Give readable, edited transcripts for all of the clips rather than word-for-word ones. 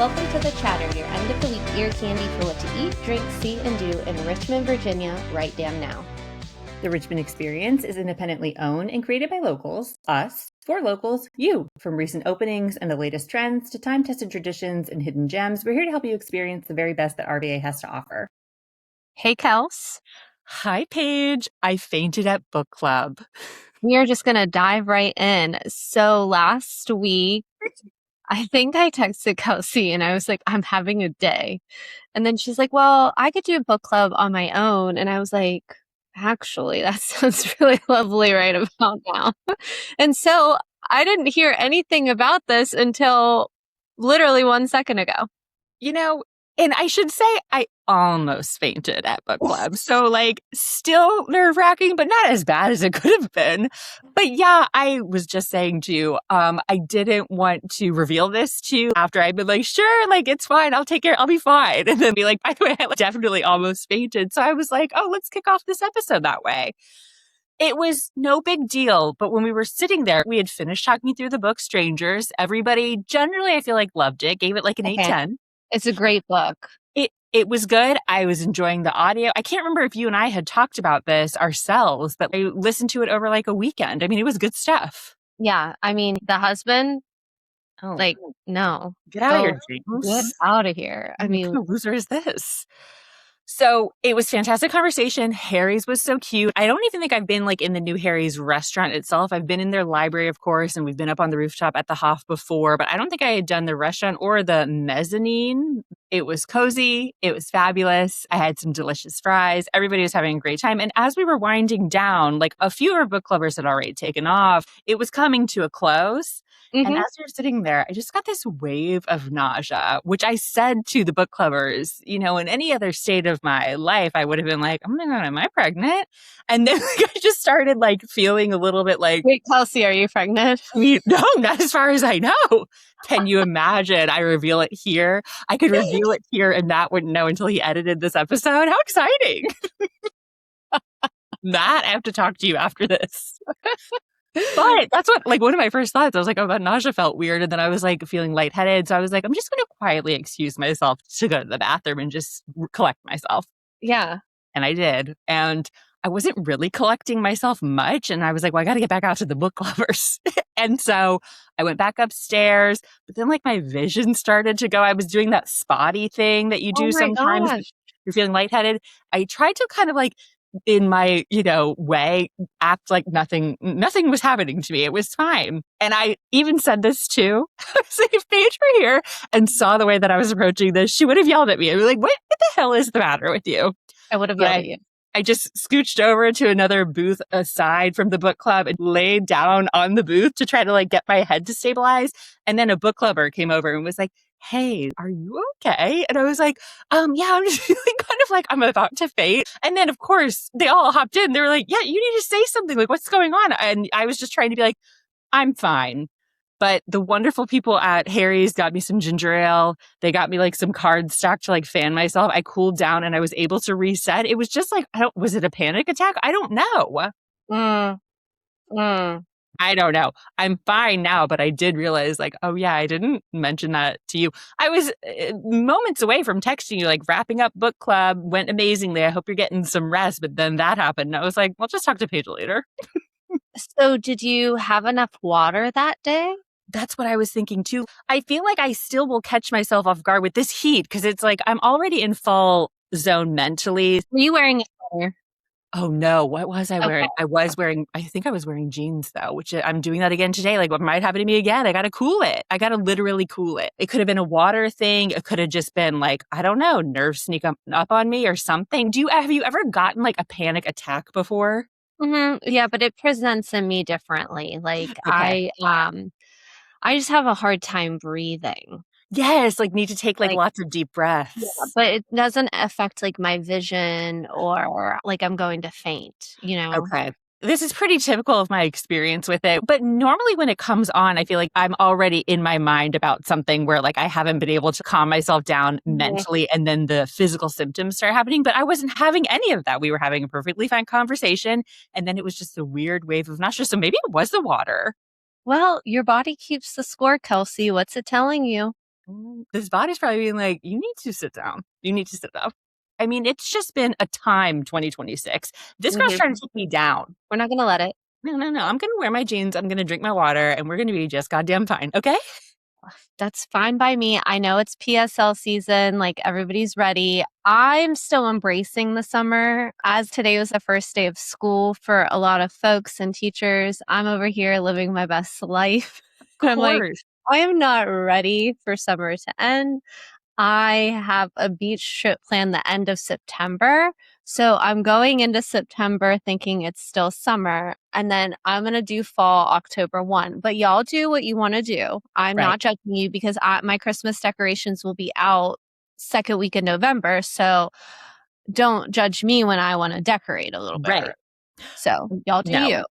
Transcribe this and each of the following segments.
Welcome to The Chatter, your end of the week ear candy for what to eat, drink, see, and do in Richmond, Virginia, right damn now. The Richmond Experience is independently owned and created by locals, us, for locals, you. From recent openings and the latest trends to time-tested traditions and hidden gems, we're here to help you experience the very best that RVA has to offer. Hey, Kels. Hi, Paige. I fainted at book club. We are just going to dive right in. So last week, I think I texted Kelsey and I was like, I'm having a day. And then she's like, well, I could do a book club on my own. And I was like, actually, that sounds really lovely right about now. And so I didn't hear anything about this until literally 1 second ago. You know, and I should say I almost fainted at book club. So still nerve-wracking, but not as bad as it could have been. But yeah, I was just saying to you, I didn't want to reveal this to you after I'd been like, sure, it's fine. I'll take care. I'll be fine. And then be like, by the way, I definitely almost fainted. So I was like, oh, let's kick off this episode that way. It was no big deal, but when we were sitting there, we had finished talking through the book Strangers. Everybody generally, I feel like, loved it, gave it an 8/10. It's a great book. It was good. I was enjoying the audio. I can't remember if you and I had talked about this ourselves, but I listened to it over a weekend. I mean, it was good stuff. Yeah. I mean, the husband, no. Get out of here, James. Get out of here. I mean, what kind of loser is this? So it was fantastic conversation. Harry's was so cute. I don't even think I've been in the new Harry's restaurant itself. I've been in their library, of course, and we've been up on the rooftop at the Hoff before, but I don't think I had done the restaurant or the mezzanine. It was cozy. It was fabulous. I had some delicious fries. Everybody was having a great time. And as we were winding down, a few of our book clubbers had already taken off. It was coming to a close. Mm-hmm. And as we were sitting there, I just got this wave of nausea, which I said to the book clubbers, in any other state of my life, I would have been like, oh my God, am I pregnant? And then I just started feeling a little bit wait, Kelsey, are you pregnant? No, not as far as I know. Can you imagine? I reveal it here. I could reveal it here and Matt wouldn't know until he edited this episode. How exciting. Matt, I have to talk to you after this. But that's what, one of my first thoughts. I was like, oh, that nausea felt weird. And then I was feeling lightheaded. So I was like, I'm just going to quietly excuse myself to go to the bathroom and just collect myself. Yeah. And I did. And I wasn't really collecting myself much. And I was like, well, I got to get back out to the book lovers. And so I went back upstairs. But then my vision started to go. I was doing that spotty thing that you do sometimes. Gosh. You're feeling lightheaded. I tried to kind of in my, way, act like nothing was happening to me. It was fine. And I even said this too. I was like, if Paige were here and saw the way that I was approaching this, she would have yelled at me. I'd be like, what the hell is the matter with you? I would have yelled at you. I just scooched over to another booth aside from the book club and laid down on the booth to try to get my head to stabilize. And then a book clubber came over and was like, hey, are you okay? And I was like, yeah, I'm just feeling kind of I'm about to faint. And then, of course, they all hopped in. They were like, yeah, you need to say something. What's going on? And I was just trying to be like, I'm fine. But the wonderful people at Harry's got me some ginger ale. They got me some cardstock to fan myself. I cooled down and I was able to reset. It was just was it a panic attack? I don't know. I don't know. I'm fine now, but I did realize oh yeah, I didn't mention that to you. I was moments away from texting you, wrapping up book club went amazingly. I hope you're getting some rest. But then that happened. And I was like, well, just talk to Paige later. So did you have enough water that day? That's what I was thinking too. I feel like I still will catch myself off guard with this heat because it's I'm already in fall zone mentally. Were you wearing a sweater? Oh no, what was I wearing? Okay. I think I was wearing jeans though, which I'm doing that again today. What might happen to me again? I got to cool it. I got to literally cool it. It could have been a water thing. It could have just been I don't know, nerves sneak up on me or something. Have you ever gotten a panic attack before? Mm-hmm. Yeah, but it presents in me differently. Okay. I just have a hard time breathing. Yes, need to take lots of deep breaths. Yeah, but it doesn't affect my vision or I'm going to faint, Okay. This is pretty typical of my experience with it. But normally when it comes on, I feel like I'm already in my mind about something where I haven't been able to calm myself down mentally and then the physical symptoms start happening. But I wasn't having any of that. We were having a perfectly fine conversation. And then it was just a weird wave of nausea. So maybe it was the water. Well, your body keeps the score, Kelsey. What's it telling you? This body's probably being like, you need to sit down. You need to sit down. I mean, it's just been a time, 2026. This girl's trying to take me down. We're not going to let it. No. I'm going to wear my jeans. I'm going to drink my water and we're going to be just goddamn fine. Okay? That's fine by me. I know it's PSL season, like everybody's ready. I'm still embracing the summer. As today was the first day of school for a lot of folks and teachers, I'm over here living my best life. I'm like, I am not ready for summer to end. I have a beach trip planned the end of September. So I'm going into September thinking it's still summer. And then I'm going to do fall October 1. But y'all do what you want to do. I'm not judging you because my Christmas decorations will be out second week in November. So don't judge me when I want to decorate a little bit. So y'all do you.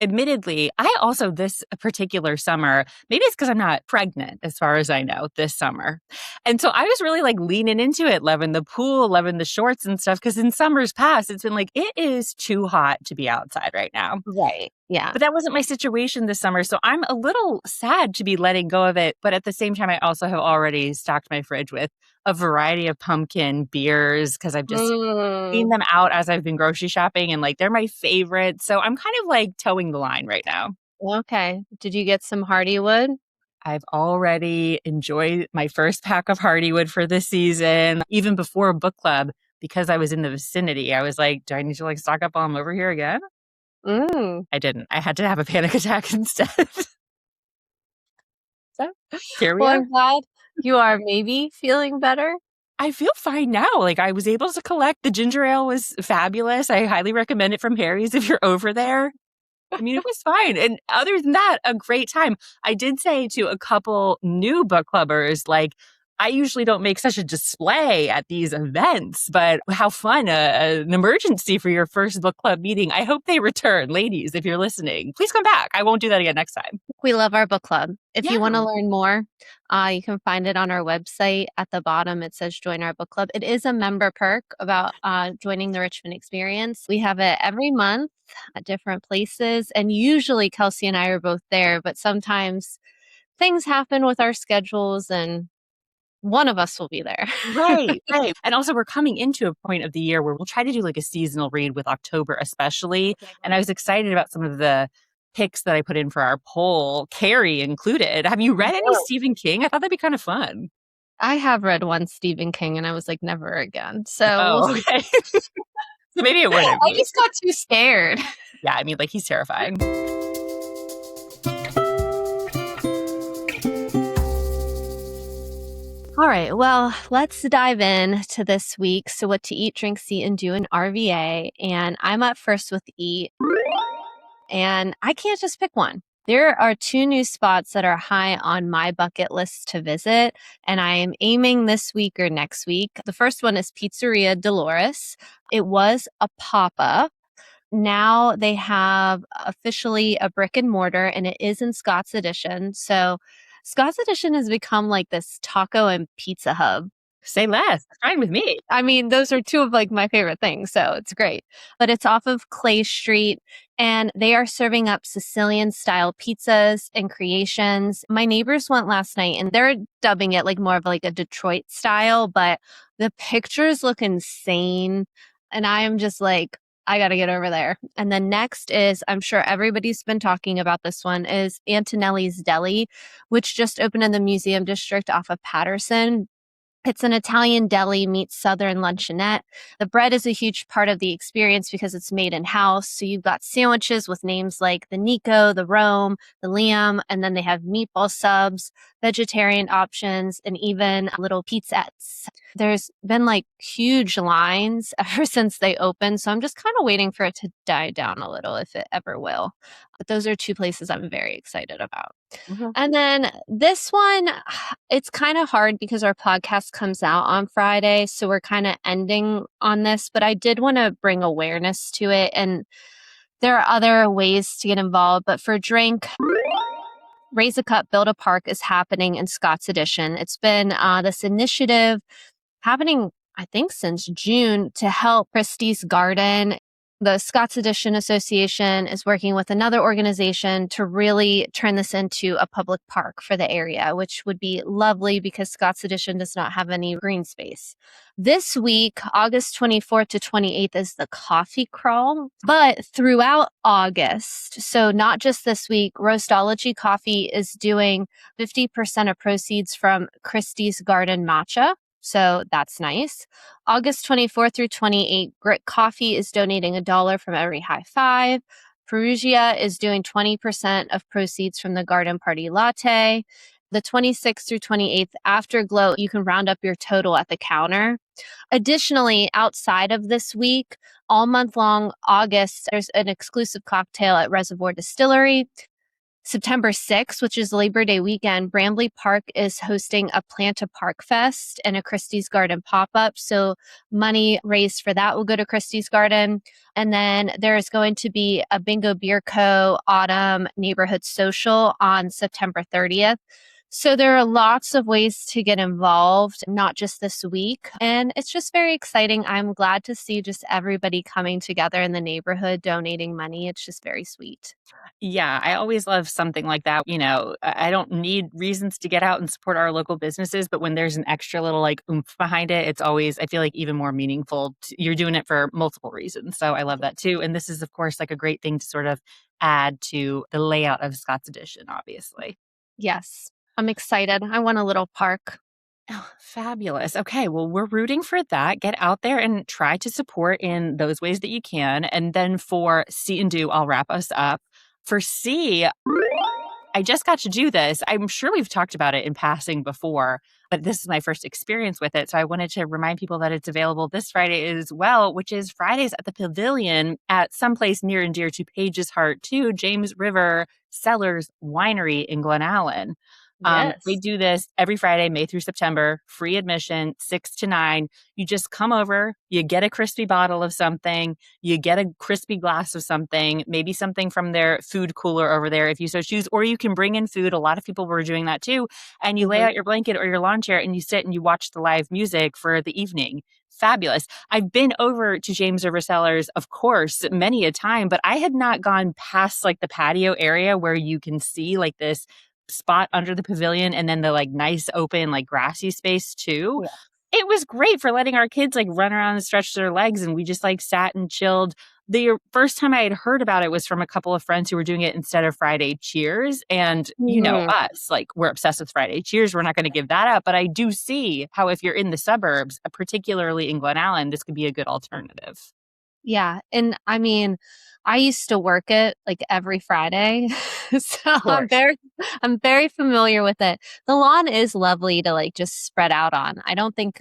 Admittedly, I also this particular summer, maybe it's because I'm not pregnant as far as I know this summer. And so I was really like leaning into it, loving the pool, loving the shorts and stuff. Because in summers past, it's been like, it is too hot to be outside right now. Right. Yeah. But that wasn't my situation this summer. So I'm a little sad to be letting go of it. But at the same time, I also have already stocked my fridge with a variety of pumpkin beers because I've just seen them out as I've been grocery shopping and like they're my favorite. So I'm kind of like towing the line right now. Okay. Did you get some Hardywood? I've already enjoyed my first pack of Hardywood for this season. Even before a book club, because I was in the vicinity, I was like, do I need to like stock up while I'm over here again? I didn't. I had to have a panic attack instead. So here we are. I'm glad you are maybe feeling better. I feel fine now. Like I was able to collect. The ginger ale was fabulous. I highly recommend it from Harry's if you're over there. I mean, it was fine. And other than that, a great time. I did say to a couple new book clubbers, like, I usually don't make such a display at these events, but how fun, an emergency for your first book club meeting. I hope they return. Ladies, if you're listening, please come back. I won't do that again next time. We love our book club. If you want to learn more, you can find it on our website. At the bottom, it says join our book club. It is a member perk about joining the Richmond Experience. We have it every month at different places. And usually Kelsey and I are both there, but sometimes things happen with our schedules and one of us will be there. Right. And also we're coming into a point of the year where we'll try to do like a seasonal read with October especially. And I was excited about some of the picks that I put in for our poll, Carrie included. Have you read any Stephen King? I thought that'd be kind of fun. I have read one Stephen King and I was like, never again. So okay. So maybe it wouldn't. I just got too scared. Yeah, I mean, like he's terrifying. All right, well, let's dive in to this week. So what to eat, drink, see, and do in RVA. And I'm up first with eat. And I can't just pick one. There are 2 new spots that are high on my bucket list to visit, and I am aiming this week or next week. The first one is Pizzeria Delores. It was a pop-up. Now they have officially a brick and mortar, and it is in Scott's Edition. So Scott's Edition has become like this taco and pizza hub. Say less. Fine with me. I mean, those are 2 of like my favorite things, so it's great. But it's off of Clay Street, and they are serving up Sicilian-style pizzas and creations. My neighbors went last night, and they're dubbing it like more of like a Detroit style, but the pictures look insane, and I am just like, I got to get over there. And then next is, I'm sure everybody's been talking about this one, is Antonelli's Deli, which just opened in the Museum District off of Patterson. It's an Italian deli meets Southern luncheonette. The bread is a huge part of the experience because it's made in-house. So you've got sandwiches with names like the Nico, the Rome, the Liam, and then they have meatball subs, vegetarian options, and even little pizzettes. There's been like huge lines ever since they opened. So I'm just kind of waiting for it to die down a little if it ever will. But those are 2 places I'm very excited about. And then this one, it's kind of hard because our podcast comes out on Friday. So we're kind of ending on this, but I did want to bring awareness to it. And there are other ways to get involved, but for drink, Raise a Cup, Build a Park is happening in Scott's Edition. It's been this initiative happening, I think, since June to help Christie's Garden. The Scots Addition Association is working with another organization to really turn this into a public park for the area, which would be lovely because Scots Addition does not have any green space. This week, August 24th to 28th, is the coffee crawl, but throughout August, so not just this week, Roastology Coffee is doing 50% of proceeds from Christie's Garden Matcha. So that's nice. August 24th through 28th, Grit Coffee is donating $1 from every high five. Perugia is doing 20% of proceeds from the Garden Party Latte. The 26th through 28th, Afterglow, you can round up your total at the counter. Additionally, outside of this week, all month long, August, there's an exclusive cocktail at Reservoir Distillery. September 6th, which is Labor Day weekend, Bramley Park is hosting a Plant a Park Fest and a Christie's Garden pop-up. So money raised for that will go to Christie's Garden. And then there's going to be a Bingo Beer Co. Autumn Neighborhood Social on September 30th. So there are lots of ways to get involved, not just this week. And it's just very exciting. I'm glad to see just everybody coming together in the neighborhood, donating money. It's just very sweet. Yeah, I always love something like that. I don't need reasons to get out and support our local businesses, but when there's an extra little like oomph behind it, it's always, I feel like, even more meaningful. You're doing it for multiple reasons. So I love that too. And this is, of course, like a great thing to sort of add to the layout of Scott's Edition, obviously. Yes, I'm excited. I want a little park. Oh, fabulous. Okay, well, we're rooting for that. Get out there and try to support in those ways that you can. And then for C and Do, I'll wrap us up. For C, I just got to do this. I'm sure we've talked about it in passing before, but this is my first experience with it. So I wanted to remind people that it's available this Friday as well, which is Fridays at the Pavilion at someplace near and dear to Paige's heart too, James River Cellars Winery in Glen Allen. Yes. We do this every Friday, May through September, free admission, 6 to 9. You just come over, you get a crispy bottle of something, you get a crispy glass of something, maybe something from their food cooler over there if you so choose, or you can bring in food. A lot of people were doing that too. And you lay out your blanket or your lawn chair and you sit and you watch the live music for the evening. Fabulous. I've been over to James River Cellars, of course, many a time, but I had not gone past like the patio area where you can see like this spot under the pavilion and then the like nice open like grassy space too. Yeah. It was great for letting our kids like run around and stretch their legs, and we just like sat and chilled. The first time I had heard about it was from a couple of friends who were doing it instead of Friday Cheers. And you know us, like we're obsessed with Friday Cheers. We're not going to give that up. But I do see how if you're in the suburbs, particularly in Glen Allen, this could be a good alternative. Yeah. And I mean, I used to work it like every Friday. So I'm very familiar with it. The lawn is lovely to like just spread out on. I don't think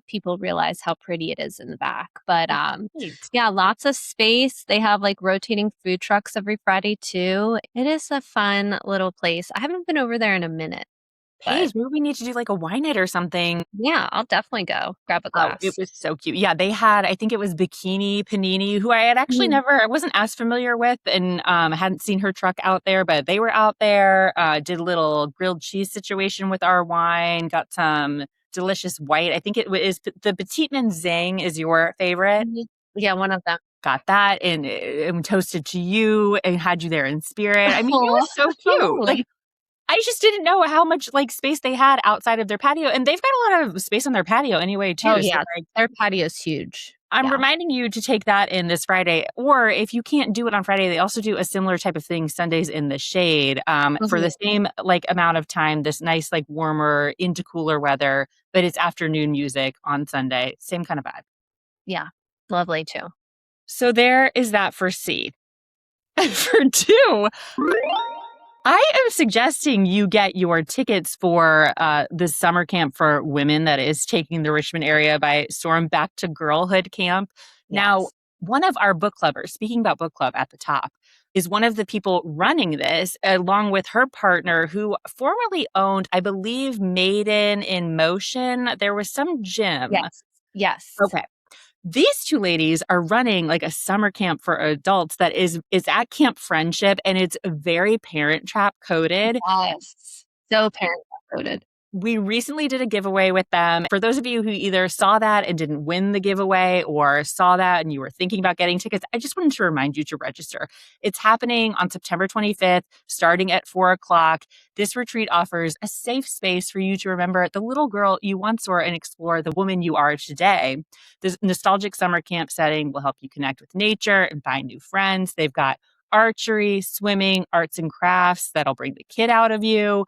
people realize how pretty it is in the back. But yeah, lots of space. They have like rotating food trucks every Friday too. It is a fun little place. I haven't been over there in a minute. Paige, maybe we need to do like a wine night or something. Yeah, I'll definitely go grab a glass. Oh, it was so cute. Yeah, they had, I think it was Bikini Panini, who I had actually I wasn't as familiar with and hadn't seen her truck out there, but they were out there, did a little grilled cheese situation with our wine, got some delicious white. I think it was the Petite Zing is your favorite. Yeah, one of them. Got that and toasted to you and had you there in spirit. I mean, it was so cute. Like, I just didn't know how much like space they had outside of their patio, and they've got a lot of space on their patio anyway too. Oh yeah, so, like, their patio is huge. I'm reminding you to take that in this Friday, or if you can't do it on Friday, they also do a similar type of thing Sundays in the shade for the same like amount of time. This nice like warmer into cooler weather, but it's afternoon music on Sunday. Same kind of vibe. Yeah, lovely too. So there is that for C. For 2. I am suggesting you get your tickets for the summer camp for women that is taking the Richmond area by storm, back to Girlhood camp. Yes. Now, one of our book clubbers, speaking about book club at the top, is one of the people running this, along with her partner, who formerly owned, I believe, Maiden in Motion. There was some gym. Yes. Okay. These two ladies are running like a summer camp for adults that is at Camp Friendship, and it's very Parent Trap coded. Yes. So Parent Trap coded. We recently did a giveaway with them. For those of you who either saw that and didn't win the giveaway or saw that and you were thinking about getting tickets, I just wanted to remind you to register. It's happening on September 25th, starting at 4:00. This retreat offers a safe space for you to remember the little girl you once were and explore the woman you are today. This nostalgic summer camp setting will help you connect with nature and find new friends. They've got archery, swimming, arts and crafts that'll bring the kid out of you.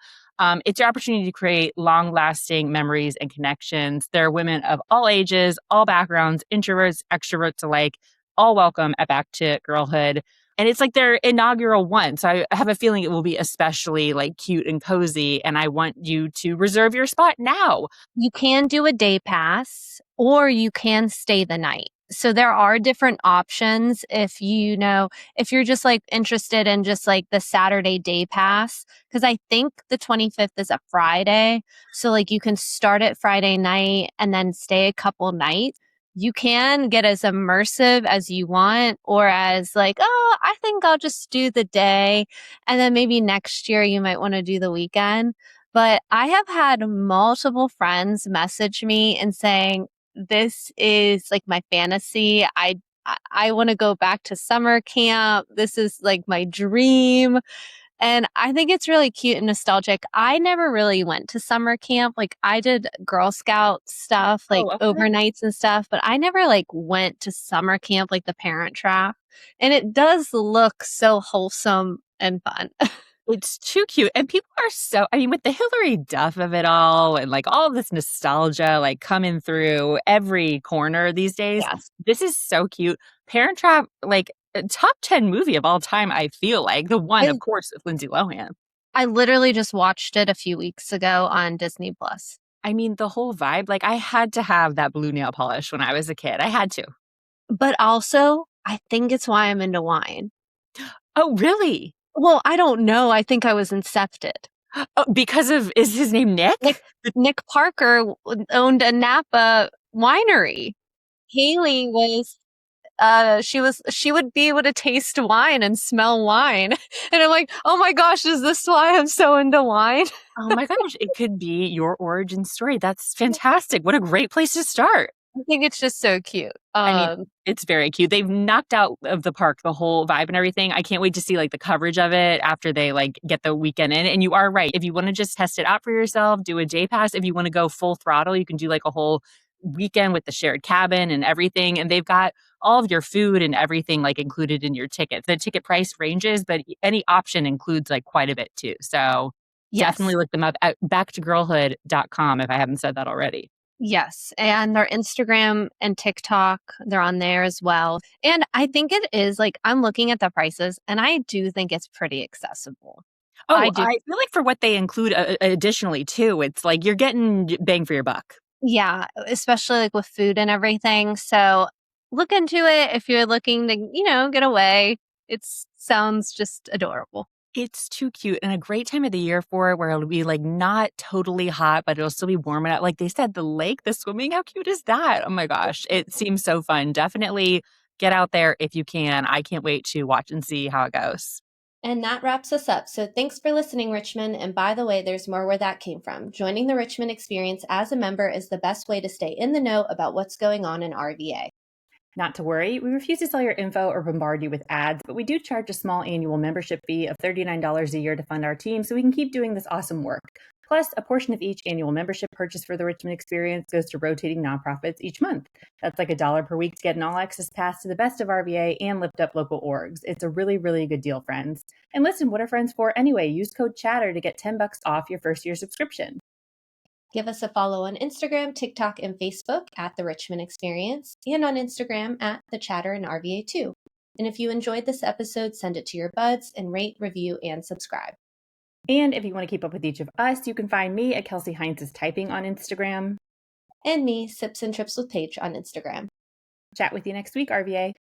It's your opportunity to create long-lasting memories and connections. There are women of all ages, all backgrounds, introverts, extroverts alike, all welcome at Back to Girlhood. And it's like their inaugural one. So I have a feeling it will be especially like cute and cozy. And I want you to reserve your spot now. You can do a day pass or you can stay the night. So there are different options if if you're just like interested in just like the Saturday day pass, because I think the 25th is a Friday. So like you can start at Friday night and then stay a couple nights. You can get as immersive as you want or as like, oh, I think I'll just do the day. And then maybe next year you might want to do the weekend. But I have had multiple friends message me and saying, this is like my fantasy. I want to go back to summer camp. This is like my dream. And I think it's really cute and nostalgic. I never really went to summer camp. Like I did Girl Scout stuff, like Oh, okay. overnights and stuff, but I never like went to summer camp, like the Parent Trap. And it does look so wholesome and fun. It's too cute. And people are so, I mean, with the Hillary Duff of it all and like all of this nostalgia, like coming through every corner these days, Yes. this is so cute. Parent Trap, like a top 10 movie of all time, I feel like. The one, of course, with Lindsay Lohan. I literally just watched it a few weeks ago on Disney Plus. I mean, the whole vibe, like I had to have that blue nail polish when I was a kid. I had to. But also, I think it's why I'm into wine. Oh, really? Well, I don't know. I think I was incepted. Oh, because of, is his name Nick? Nick Parker owned a Napa winery. Haley was, she would be able to taste wine and smell wine. And I'm like, oh my gosh, is this why I'm so into wine? Oh my gosh, it could be your origin story. That's fantastic. What a great place to start. I think it's just so cute. I mean, it's very cute. They've knocked out of the park the whole vibe and everything. I can't wait to see like the coverage of it after they like get the weekend in. And you are right. If you want to just test it out for yourself, do a day pass. If you want to go full throttle, you can do like a whole weekend with the shared cabin and everything. And they've got all of your food and everything like included in your ticket. The ticket price ranges, but any option includes like quite a bit too. So definitely look them up at backtogirlhood.com if I haven't said that already. Yes. And their Instagram and TikTok, they're on there as well. And I think it is like, I'm looking at the prices and I do think it's pretty accessible. Oh, I do. I feel like for what they include additionally too, it's like you're getting bang for your buck. Yeah. Especially like with food and everything. So look into it if you're looking to, get away. It sounds just adorable. It's too cute and a great time of the year for it where it'll be like not totally hot, but it'll still be warm enough. Like they said, the lake, the swimming, how cute is that? Oh my gosh. It seems so fun. Definitely get out there if you can. I can't wait to watch and see how it goes. And that wraps us up. So thanks for listening, Richmond. And by the way, there's more where that came from. Joining the Richmond Experience as a member is the best way to stay in the know about what's going on in RVA. Not to worry, we refuse to sell your info or bombard you with ads, but we do charge a small annual membership fee of $39 a year to fund our team so we can keep doing this awesome work. Plus, a portion of each annual membership purchase for the Richmond Experience goes to rotating nonprofits each month. That's like $1 per week to get an all-access pass to the best of RVA and lift up local orgs. It's a really, really good deal, friends. And listen, what are friends for anyway? Use code CHATTER to get $10 off your first year subscription. Give us a follow on Instagram, TikTok, and Facebook at The Richmond Experience, and on Instagram at thechatterinrva too. And if you enjoyed this episode, send it to your buds and rate, review, and subscribe. And if you want to keep up with each of us, you can find me at kelseyheintzistyping on Instagram. And me, Sips and Trips with Paige on Instagram. Chat with you next week, RVA.